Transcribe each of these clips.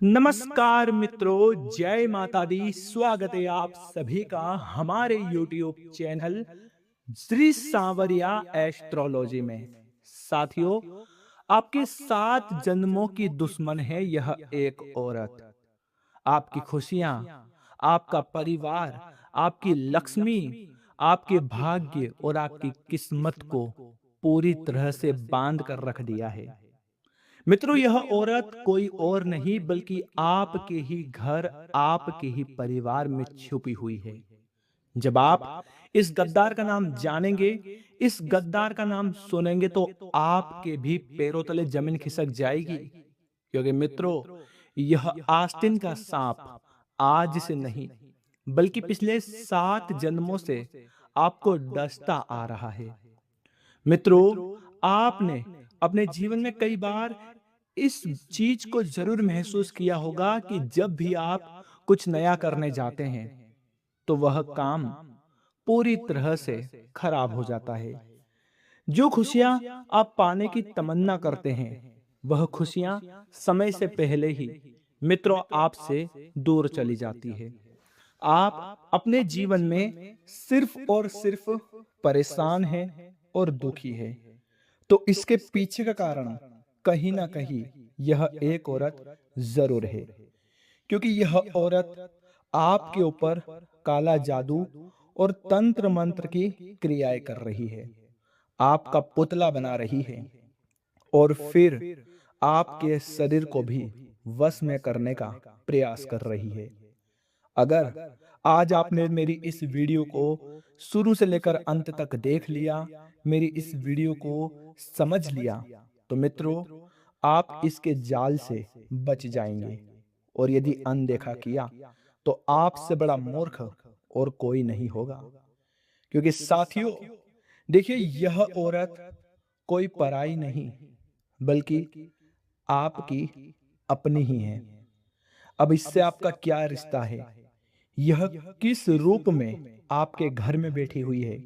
नमस्कार मित्रों, जय माता दी। स्वागत है आप सभी का हमारे YouTube चैनल श्री सांवरिया एस्ट्रोलॉजी में। साथियों, आपके 7 जन्मों की दुश्मन है यह एक औरत। आपकी खुशियां, आपका परिवार, आपकी लक्ष्मी, आपके भाग्य और आपकी किस्मत को पूरी तरह से बांध कर रख दिया है। मित्रों, यह औरत कोई और नहीं बल्कि आपके ही घर, आपके ही परिवार में छुपी हुई है। जब आप इस गद्दार का नाम जानेंगे, इस गद्दार का नाम सुनेंगे तो आपके भी पैरों तले जमीन खिसक जाएगी। क्योंकि मित्रों, यह आस्तीन का सांप आज से नहीं बल्कि पिछले 7 जन्मों से आपको डसता आ रहा है। मित्रों, आपने अपने जीवन में कई बार इस चीज को जरूर महसूस किया होगा कि जब भी आप कुछ नया करने जाते हैं तो वह काम पूरी तरह से खराब हो जाता है। जो खुशियां आप पाने की तमन्ना करते हैं वह खुशियां समय से पहले ही मित्रों आपसे दूर चली जाती है। आप अपने जीवन में सिर्फ और सिर्फ परेशान हैं और दुखी है। तो इसके पीछे का कारण कहीं ना कहीं यह एक औरत जरूर है। क्योंकि यह औरत आपके ऊपर काला जादू और तंत्र मंत्र की क्रियाएं कर रही है, आपका पुतला बना रही है और फिर आपके शरीर को भी वश में करने का प्रयास कर रही है। अगर आज आपने मेरी इस वीडियो को शुरू से लेकर अंत तक देख लिया, मेरी इस वीडियो को समझ लिया, तो मित्रों आप इसके जाल से बच जाएंगे। और यदि अनदेखा किया तो आपसे बड़ा मूर्ख और कोई नहीं होगा। क्योंकि साथियों देखिए, यह औरत कोई पराई नहीं बल्कि आपकी अपनी ही है। अब इससे आपका क्या रिश्ता है, यह किस रूप में आपके घर में बैठी हुई है,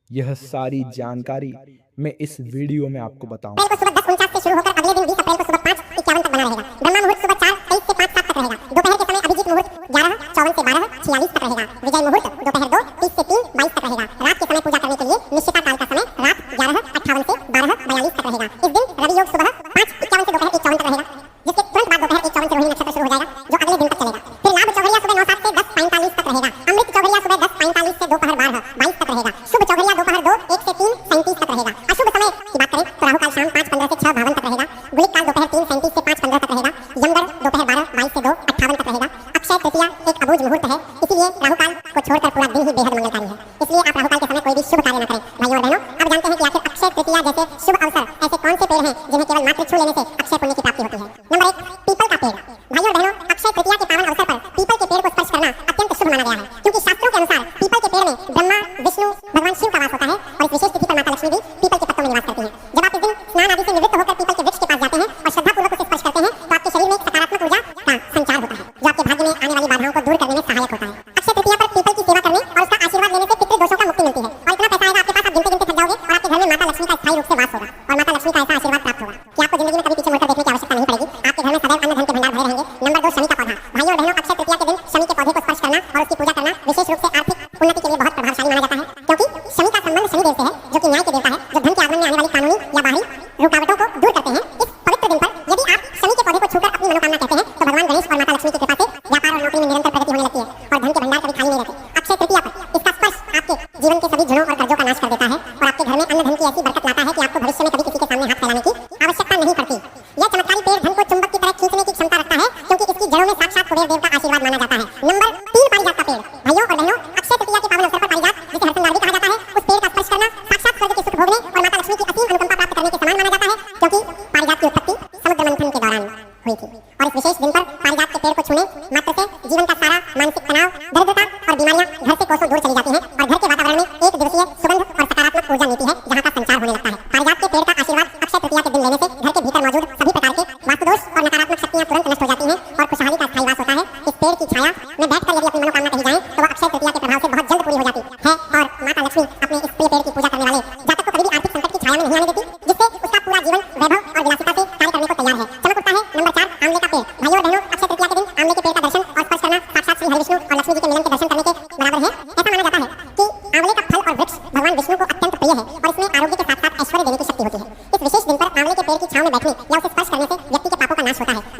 यह सारी जानकारी मैं इस वीडियो में आपको बताऊंगा। अप्रैल को सुबह 10:49 से शुरू होकर अगले दिन 20 अप्रैल को सुबह 5:51 तक बना रहेगा। ब्रह्मा मुहूर्त सुबह 4:23 से 5:07 तक रहेगा। दोपहर के समय अभिजीत मुहूर्त 11:54 से 12:46 तक रहेगा। विजय मुहूर्त दोपहर 2:30 से 3:22 तक रहेगा। रात के समय पूजा करने के लिए निश्चिता काल का समय रात 11:58 से 12:42 तक रहेगा। इस दिन रवि योग सुबह 5:51 से दोपहर 1:54 तक रहेगा, जिसके तुरंत बाद दोपहर 1:54 से रोहिणी नक्षत्र शुरू हो जाएगा जो अगले दिन तक चलेगा। फिर लाभ चौघड़िया सुबह 9:07 से 10:45 तक रहेगा। अमृत चौघड़िया सुबह 10:45 से दोपहर 12:22 तक रहेगा। शुभ चौघड़िया दोपहर 2:01 से 3:37 तक रहेगा। अशुभ समय की बात करें तो राहु काल शाम 5:15 से 6:52 तक रहेगा। गुलिक काल दोपहर 3:37 से 5:15 तक रहेगा। यमगढ़ दोपहर 12:22 से 2:58 तक रहेगा। अक्षय तृतीया एक अबूझ मुहूर्त है, इसीलिए राहु काल को छोड़कर पूरा दिन ही बेहद मंगलकारी है। इसलिए आप राहु काल के समय कोई भी शुभ कार्य न करें। भाइयों और बहनों, अब जानते हैं कि आखिर अक्षय तृतीया जैसे शुभ अवसर ऐसे कौन से पेड़ हैं जिन्हें केवल मात्र छू लेने से अक्षय पुण्य की प्राप्ति होती है। नंबर 1, पीपल का पेड़। भाइयों और बहनों, अक्षय तृतीया के पावन अवसर पर पीपल के पेड़ को स्पर्श करना अत्यंत शुभ माना गया है, क्योंकि शास्त्रों के अनुसार पीपल के पेड़ में ब्रह्मा, विष्णु, भगवान शिव का वास होता है और इस विशेष तिथि पर माता लक्ष्मी भी पीपल के पत्तों में निवास करती हैं। जब आप इस दिन स्नान आदि से निवृत्त होकर पीपल के वृक्ष के पास जाते हैं और श्रद्धापूर्वक उसे स्पर्श करते हैं तो आपके शरीर में एक सकारात्मक ऊर्जा का संचार होता है, जो आपके भाग्य में आने वाली बाधाओं को दूर करने में सहायक होता है। अक्षय तृतीया पर पीपल की सेवा करने और उसका आशीर्वाद लेने से पितृ दोषों का मुक्ति मिलती है और इतना पैसा आएगा आपके पास, आप गिनते गिनते थक जाओगे और आपके घर में माता लक्ष्मी का स्थायी रूप से वास होगा और माता लक्ष्मी का ऐसा आशीर्वाद प्राप्त होगा कि आपको जिंदगी में कभी पीछे मुड़कर देखने की आवश्यकता नहीं पड़ेगी। आपके घर में सदैव अन्न धन के भंडार भरे रहेंगे। नंबर 2, शमी का पौधा। भाइयों और बहनों, अक्षय तृतीया के दिन शमी के पौधे को स्पर्श करना और उसकी पूजा करना विशेष रूप से आर्थिक उन्नति के लिए बहुत प्रभावशाली माना जाता है, क्योंकि शमी का संबंध शनिदेव से है, जो कि न्याय के देवता है, जो धन के आगमन में आने वाली कानूनी या बाहरी रुकावटों को दूर करते हैं। इस पवित्र दिन पर यदि आप शमी के पौधे को छूकर अपनी मनोकामना कहते हैं तो भगवान गणेश और माता लक्ष्मी की कृपा से व्यापार और नौकरी में निरंतर प्रगति होने लगती है और धन के भंडार कभी खाली नहीं रहते। अक्षय तृतीया पर इसका स्पर्श आपके जीवन के सभी झुड़ों और कर्जों का नाश कर देता है और आपके घर में अन्न धन की ऐसी बरकत लाता है कि आपको भविष्य में कभी किसी के सामने हाथ फैलाने की आवश्यकता नहीं पड़ती। यह चमत्कारी पेड़ धन को चुंबक की तरह खींचने की क्षमता रखता है, क्योंकि इसकी जड़ों में साक्षात कुबेर देव का आशीर्वाद माना जाता है। नंबर 3, पारिजात का पेड़। भाइयों और बहनों, अक्षय तृतीया के पावन अवसर पर पारिजात, जिसे हरसंगार भी कहा जाता है, उस पेड़ का स्पर्श करना साक्षात स्वर्ग के सुख भोगने और माता लक्ष्मी की असीम अनुकंपा प्राप्त करने के समान माना जाता है, क्योंकि पारिजात की उत्पत्ति समुद्र मंथन के दौरान हुई थी और इस विशेष दिन पर पारिजात के पेड़ को छूने मात्र से जीवन का सारा मानसिक तनाव, दरिद्रता और बीमारियां घर से कोसों दूर चली जाती हैं और घर के वातावरण में एक दिवसीय सुगंध और सकारात्मक ऊर्जा नीति है, जहां का संचार होने लगता है। पारिजात के पेड़ का आशीर्वाद अक्षय तृतीया के दिन लेने से घर के भीतर मौजूद सभी प्रकार के वास्तुदोष और नकारात्मक शक्तियां तुरंत नष्ट हो जाती हैं और खुशहाली का स्थायी वास होता है। इस पेड़ की छाया में बैठकर यदि अपनी मनोकामना कही जाए तो वह अक्षय तृतीया के प्रभाव से बहुत जल्द पूरी हो जाती है और माता लक्ष्मी अपने इस प्रिय पेड़ की पूजा करने वाले जातक को कभी भी आर्थिक संकट की छाया में नहीं आने देती, जिससे उसका पूरा जीवन वैभव और विलासिता से कार्य करने को तैयार है। चमक उठता है। नंबर 4, आंवले का पेड़। भाइयों और बहनों, अक्षय तृतीया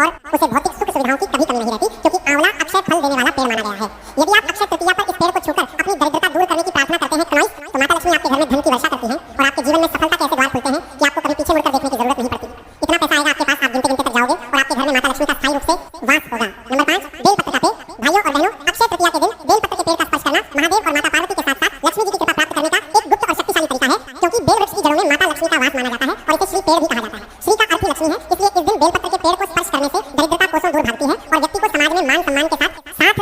और उसे भौतिक सुख सुविधाओं की कभी कमी नहीं रहती, क्योंकि आंवला अक्षय फल देने वाला पेड़ माना गया है। यदि आप अक्षय तृतीया पर इस पेड़ को छूकर अपनी दरिद्रता दूर करने की प्रार्थना करते हैं कनॉइस, तो माता लक्ष्मी आपके घर में धन की वर्षा करती है और आपके जीवन में सफलता के ऐसे द्वार खुलते हैं कि आपको कभी पीछे मुड़कर देखने की जरूरत नहीं पड़ती। इतना पैसा आएगा आपके पास, आप गिनते गिनते तक जाओगे और आपके घर में माता लक्ष्मी का स्थायी रूप से वास होगा। नंबर 5, बेलपत्र का पेड़। भाइयों और बहनों, अक्षय तृतीया के दिन बेलपत्र के पेड़ का स्पर्श करना महादेव और माता पार्वती के साथ साथ लक्ष्मी जी की कृपा प्राप्त करने का एक गुप्त और शक्तिशाली तरीका है, क्योंकि बेल वृक्ष की जड़ों में माता लक्ष्मी का वास माना जाता है और इसे श्री पेड़ भी कहा जाता है। श्री का अर्थ ही लक्ष्मी है, इसलिए इस दिन बेलपत्र के पेड़ को स्पर्श करने से दरिद्रता कोसों दूर भागती है और व्यक्ति को समाज में मान सम्मान के साथ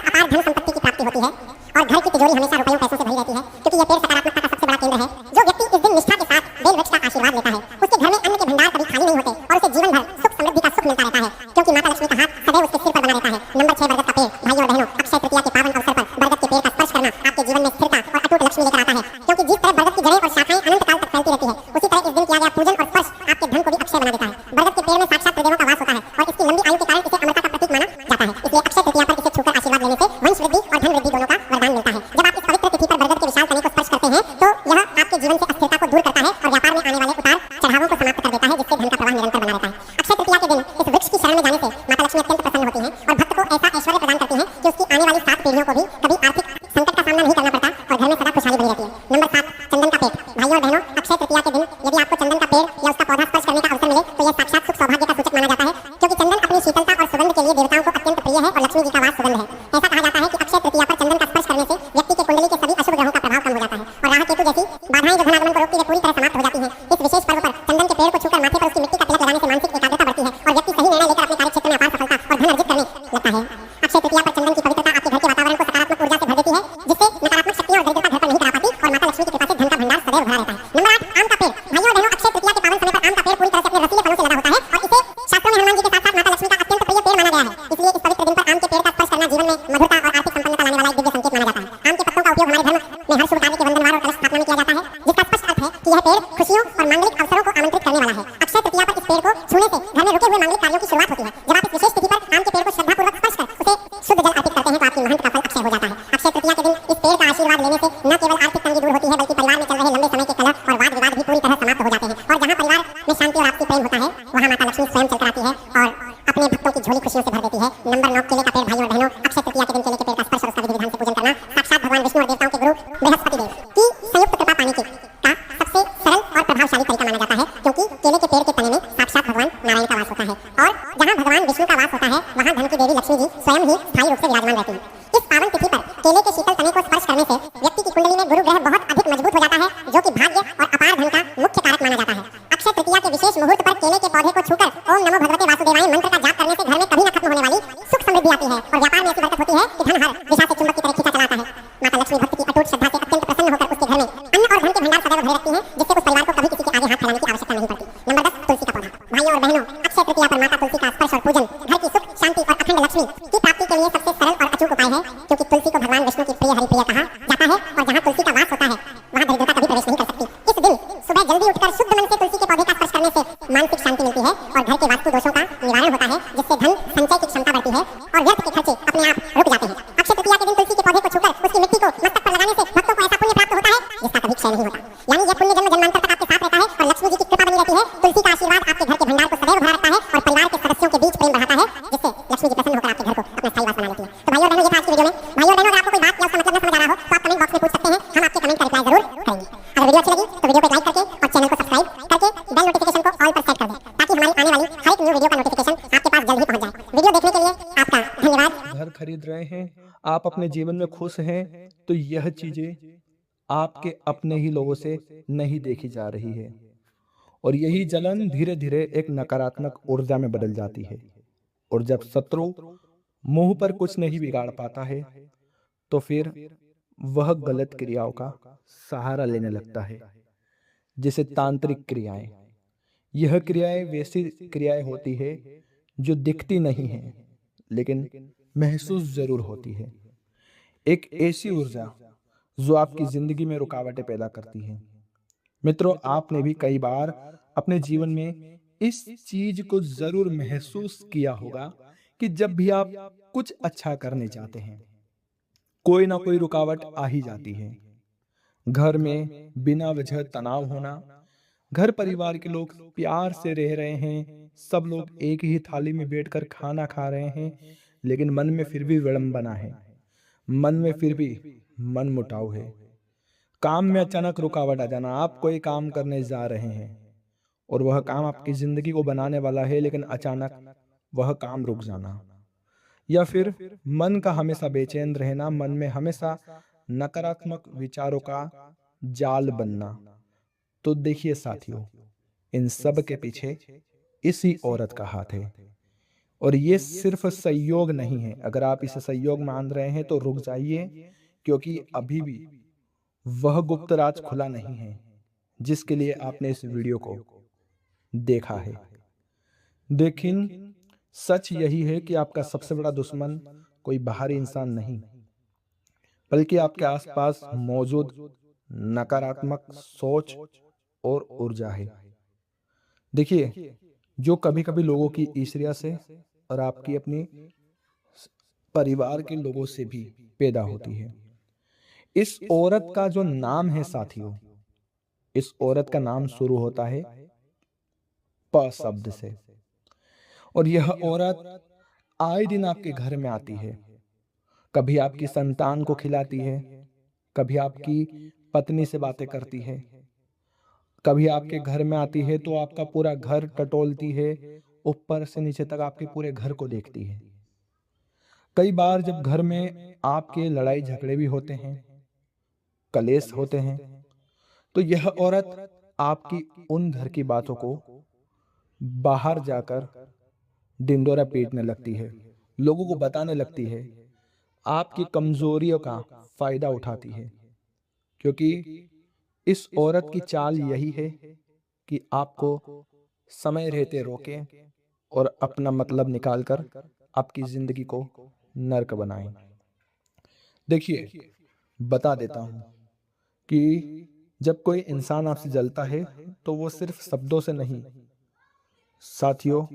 अपार धन संपत्ति की प्राप्ति होती है और घर की तिजोरी हमेशा रुपयों पैसों से भरी रहती है, क्योंकि यह पेड़ सकारात्मकता का सबसे बड़ा केंद्र है। जो व्यक्ति इस दिन निष्ठा के साथ बेल वृक्ष का आशीर्वाद लेता है, उसके घर में अन्न के भंडार कभी खाली नहीं होते और उसे जीवन भर सुख समृद्धि का सुख मिलता रहता है, क्योंकि माता लक्ष्मी का हाथ सदैव उसके सिर पर बना रहता है। नंबर 6, बरगद का पेड़। भाइयों और बहनों, अक्षय तृतीया के पावन अवसर पर बरगद के पेड़ का स्पर्श करना आपके जीवन में स्थिरता और अटूट लक्ष्मी लेकर आता है, क्योंकि जिस तरह बरगद की जड़ें और शाखाएं अनंत काल तक फैलती रहती है, उसी तरह इस दिन किया गया पूजन और स्पर्श आपके धन को भी अक्षय बना देता है। बरगद के पेड़ में साक्षात त्रिदेवों का वास होता है और इसकी लंबी आयु के कारण इसे अमरता का प्रतीक माना जाता है, इसलिए अक्षय तृतीया पर इसे छूकर आशीर्वाद लेने से वंश वृद्धि और धन वृद्धि दोनों का वरदान मिलता है। जब आप इस पवित्र तिथि पर बरगद के विशाल तने को स्पर्श करते हैं तो यह आपके जीवन से अस्थिरता को दूर करता है और व्यापार में आने वाले उतार चढ़ावों को समाप्त कर देता है, जिससे धन का प्रवाह निरंतर बना रहता है। अक्षय तृतीया के दिन इस वृक्ष की शरण में जाने से माता लक्ष्मी अत्यंत प्रसन्न होती है और भक्त को ऐसा ऐश्वर्य प्रदान करती है कि उसकी आने वाली 7 पीढ़ियों को भी कभी आर्थिक संकट का सामना नहीं करना पड़ता और घर में सदा खुशहाली बनी रहती है। नंबर 7, चंदन का पेड़। भाइयों और बहनों, अक्षय तृतीया के दिन यदि आपको चंदन का पेड़ या उसका पौधा स्पर्श करने का अवसर मिले तो यह साक्षात सुख सौभाग्य का सूचक माना जाता है, क्योंकि चंदन अपनी शीतलता और सुगंध के लिए देवताओं को अत्यंत प्रिय है और लक्ष्मी जी का वास सुगंध है। ऐसा कहा जाता है कि अक्षय तृतीया पर चंदन का स्पर्श करने से व्यक्ति के कुंडली के सभी अशुभ ग्रहों का प्रभाव कम हो जाता है और राहु केतु जैसी बाधाएं जो धनागमन को रोकती है पूरी तरह समाप्त हो जाती हैं। इस विशेष पर्व पर चंदन के पेड़ को छूकर माथे पर उसकी मिट्टी का तिलक लगाने से मानसिक एकाग्रता बढ़ती है और व्यक्ति सही निर्णय लेकर अपने कार्यक्षेत्र में अपार सफलता और धन अर्जित करने लगता है। अक्षय तृतीया पर चंदन की पवित्रता आपके घर के वातावरण को सकारात्मक ऊर्जा से भर देती है, जिससे नकारात्मक शक्तियां और दरिद्रता घर पर नहीं करा पाती और माता लक्ष्मी की कृपा से धन का भंडार सदैव भरा रहता है। नंबर 8, आम का पेड़। भाइयों और बहनों, अक्षय तृतीया के पावन समय पर आम का पेड़ पूरी तरह से अपने रसीले फलों से लदा होता है और इसे शास्त्रों में हनुमान जी के साथ साथ माता लक्ष्मी का अत्यंत प्रिय पेड़ माना गया है, इसलिए इस पवित्र दिन पर आम के पेड़ का स्पर्श करना जीवन में मधुरता और आर्थिक संपन्नता लाने वाला एक दिव्य संकेत माना जाता है। आम के पत्तों का उपयोग हमारे धर्म में हर शुभ कार्य के वंदनवार और कलश स्थापना में किया जाता है, जिसका स्पष्ट अर्थ है कि यह पेड़ खुशियों और मांगलिक अवसरों को आमंत्रित करने वाला है। अक्षय तृतीया पर इस पेड़ को छूने से घर में रुके हुए मांगलिक कार्यों की शुरुआत होती है। जब आप इस विशेष तिथि पर आम के पेड़ को श्रद्धापूर्वक स्पर्श कर उसे शुद्ध जल अर्पित करते हैं तो आपकी मेहनत का फल अक्षय हो जाता है। अक्षय तृतीया के दिन इस पेड़ का आशीर्वाद लेने से न केवल आर्थिक तंगी दूर होती है, बल्कि परिवार में चल रहे लंबे समय के कलह और वाद विवाद भी पूरी तरह समाप्त हो जाते हैं और जहां परिवार में शांति और आपसी प्रेम होता है वहां माता लक्ष्मी स्वयं चलकर आती है और अपने भक्तों की झोली खुशियों से भर देती है। नंबर 9, केले का पेड़। भाइयों और बहनों, अक्षय तृतीया के दिन केले के पेड़ का स्पर्श और उसका विधि विधान से पूजन करना साक्षात भगवान विष्णु और देवताओं के गुरु बृहस्पति देव की संयुक्त कृपा पाने का सबसे सरल और प्रभावशाली तरीका माना जाता है, क्योंकि केले के पेड़ के तने में साक्षात भगवान नारायण का वास होता है और जहां भगवान विष्णु का वास होता है वहां धन की देवी लक्ष्मी जी स्वयं ही स्थायी रूप से विराजमान रहती है। इस पावन तिथि पर केले के शीतल तने को स्पर्श करने से व्यक्ति की कुंडली में गुरु ग्रह बहुत अधिक मजबूत हो जाता है, जो कि भाग्य और अपार धन का मुख्य कारक माना जाता है। अक्षय तृतीया के विशेष मुहूर्त पर केले के पौधे को छूकर ओम नमो भगवते वासुदेवाय मंत्र का जाप करने से घर में कभी न खत्म होने वाली सुख समृद्धि आती है और व्यापार में ऐसी बरकत होती है कि धन हर दिशा से चुंबक की तरह खींचा चला आता है। माता लक्ष्मी भक्त की अटूट श्रद्धा से अत्यंत प्रसन्न होकर उसके घर में अन्न और धन के भंडार सदैव भरे रखती हैं, जिससे उस परिवार को कभी किसी के आगे हाथ फैलाने की आवश्यकता नहीं पड़ती। नंबर 10, तुलसी का पौधा। भाइयों और बहनों, अक्षय तृतीया पर माता तुलसी का स्पर्श और पूजन घर की सुख शांति और अखंड लक्ष्मी की प्राप्ति के लिए सबसे सरल और अचूक उपाय है, क्योंकि तुलसी को भगवान विष्णु की प्रिय हरिप्रिय कहा जाता है और जहां तुलसी का वास होता है वहां दरिद्रता कभी प्रवेश नहीं कर सकती। इस दिन सुबह जल्दी उठकर शुद्ध मन से तुलसी के पौधे का स्पर्श करने से मानसिक शांति मिलती है और घर के वास्तु दोषों का निवारण होता है, जिससे धन संचय की क्षमता बढ़ती है और व्यर्थ के खर्चे अपने आप रुक जाते हैं। अक्षय तृतीया के दिन तुलसी के पौधे को छूकर उसकी मिट्टी को मस्तक पर लगाने से भक्तों को ऐसा पुण्य प्राप्त होता है जिसका कभी क्षय नहीं होता, यानी यह पुण्य जन्म जन्मांतर तक आपके साथ रहता है और लक्ष्मी जी की कृपा बनी रहती है। तुलसी का आशीर्वाद आपके घर के भंडार को सदैव भरा रखता है और परिवार के सदस्यों के बीच प्रेम बढ़ाता है, जिससे लक्ष्मी जी प्रसन्न होकर आपके घर को अपना स्थायी वास बना लेती है। तो भाइयों और बहनों, ये था आज की वीडियो में। भाइयों और बहनों, अगर आपको कोई बात या उसका मतलब न समझ आ रहा हो तो आप कमेंट बॉक्स में पूछ सकते हैं, हम आपके कमेंट का रिप्लाई जरूर करेंगे। अगर वीडियो अच्छी लगी तो वीडियो को लाइक करके और चैनल को सब्सक्राइब करके बेल नोटिफिकेशन को ऑल पर सेट कर दें, ताकि हमारी आने वाली हर एक न्यू वीडियो का नोटिफिकेशन आपके पास जल्द ही पहुंच जाए। वीडियो देखने के लिए आपका धन्यवाद। घर खरीद रहे हैं, आप अपने जीवन में खुश हैं, तो यह चीजें आपके अपने ही लोगों से नहीं देखी जा रही है और यही जलन धीरे धीरे एक नकारात्मक ऊर्जा में बदल जाती है और जब शत्रु मुंह पर कुछ नहीं बिगाड़ पाता है तो फिर वह गलत क्रियाओं का सहारा लेने लगता है, जैसे तांत्रिक क्रियाएं। यह क्रियाएं वैसी क्रियाएं होती है जो दिखती नहीं है लेकिन महसूस जरूर होती है। एक ऐसी ऊर्जा जो आपकी जिंदगी में रुकावटें पैदा करती है। मित्रों, आपने भी कई बार अपने जीवन में इस चीज को जरूर महसूस किया होगा कि जब भी आप कुछ अच्छा करने जाते हैं कोई ना कोई रुकावट आ ही जाती है। घर में बिना वजह तनाव होना, घर परिवार के लोग प्यार से रह रहे हैं, सब लोग एक ही थाली में बैठकर खाना खा रहे हैं, लेकिन मन में फिर भी विडंबना है, मन में फिर भी मनमुटाव है। काम में अचानक रुकावट आ जाना, आप कोई काम करने जा रहे हैं और वह काम आपकी ज़िंदगी को बनाने वाला है, लेकिन अचानक वह काम रुक जाना, या फिर मन का हमेशा बेचैन रहना, मन में हमेशा नकारात्मक विचारों का जाल बनना। तो देखिए साथियों, इन सब के पीछे इसी औरत का हाथ है। और ये सिर्फ संयोग नहीं है। अगर आप इसे संयोग मान रहे हैं तो रुक जाइए, क्योंकि अभी भी वह गुप्त राज खुला नहीं है जिसके लिए आपने इस वीडियो को देखा है। लेकिन सच यही है कि आपका सबसे बड़ा दुश्मन कोई बाहरी इंसान नहीं, बल्कि आपके आसपास मौजूद नकारात्मक सोच और ऊर्जा है। देखिए, जो कभी कभी लोगों की ईर्ष्या से और आपकी अपनी परिवार के लोगों से भी पैदा होती है। इस औरत का जो नाम है साथियों, इस औरत का नाम शुरू होता है प शब्द से। और यह औरत आए दिन आपके घर में आती है, कभी आपकी संतान को खिलाती है, कभी आपकी पत्नी से बातें करती है, कभी आपके घर में आती है तो आपका पूरा घर टटोलती है, ऊपर से नीचे तक आपके पूरे घर को देखती है। कई बार जब घर में आपके लड़ाई झगड़े भी होते हैं, कलेश होते हैं, तो यह औरत आपकी उन घर की बातों को बाहर जाकर ढिंढोरा पीटने लगती है, लोगों को बताने लगती है, आपकी कमजोरियों का फायदा उठाती है। क्योंकि इस औरत की चाल यही है कि आपको समय रहते रोके और अपना मतलब निकालकर आपकी जिंदगी को नर्क बनाए। देखिए, बता देता हूं कि जब कोई इंसान आपसे जलता है तो वो सिर्फ शब्दों से नहीं साथियों,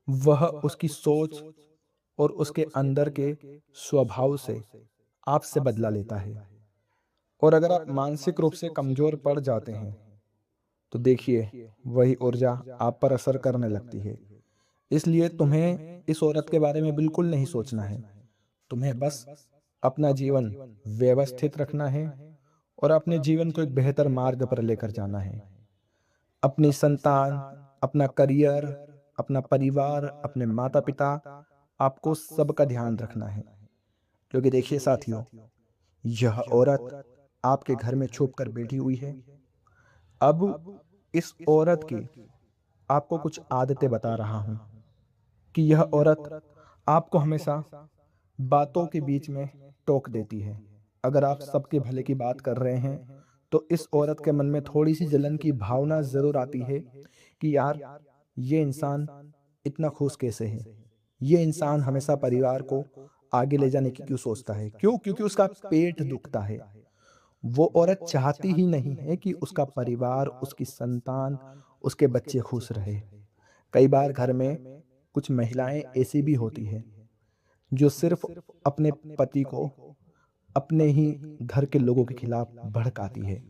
वह उसकी सोच और उसके अंदर के स्वभाव से आपसे बदला लेता है। और अगर आप मानसिक रूप से कमजोर पड़ जाते हैं तो देखिए, वही ऊर्जा आप पर असर करने लगती है। इसलिए तुम्हें इस औरत के बारे में बिल्कुल नहीं सोचना है। तुम्हें बस अपना जीवन व्यवस्थित रखना है और अपने जीवन को एक बेहतर मार्ग पर लेकर जाना है। अपनी संतान, अपना करियर, अपना परिवार, अपने माता पिता, आपको सबका ध्यान रखना है। क्योंकि देखिए साथियों, यह औरत आपके घर में छुप कर बैठी हुई है। अब इस औरत की आपको कुछ आदतें बता रहा हूं कि यह औरत आपको हमेशा बातों के बीच में टोक देती है। अगर आप सबके भले की बात कर रहे हैं तो इस औरत के मन में थोड़ी सी जलन की भावना जरूर आती है कि यार, ये इंसान इतना खुश कैसे है, ये इंसान हमेशा परिवार को आगे ले जाने की क्यों सोचता है, क्यों? क्योंकि उसका पेट दुखता है। वो औरत चाहती ही नहीं है कि उसका परिवार, उसकी संतान, उसके बच्चे खुश रहे। कई बार घर में कुछ महिलाएं ऐसी भी होती हैं जो सिर्फ अपने पति को अपने ही घर के लोगों के खिलाफ भड़काती है।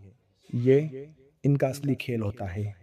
ये इनका असली खेल होता है।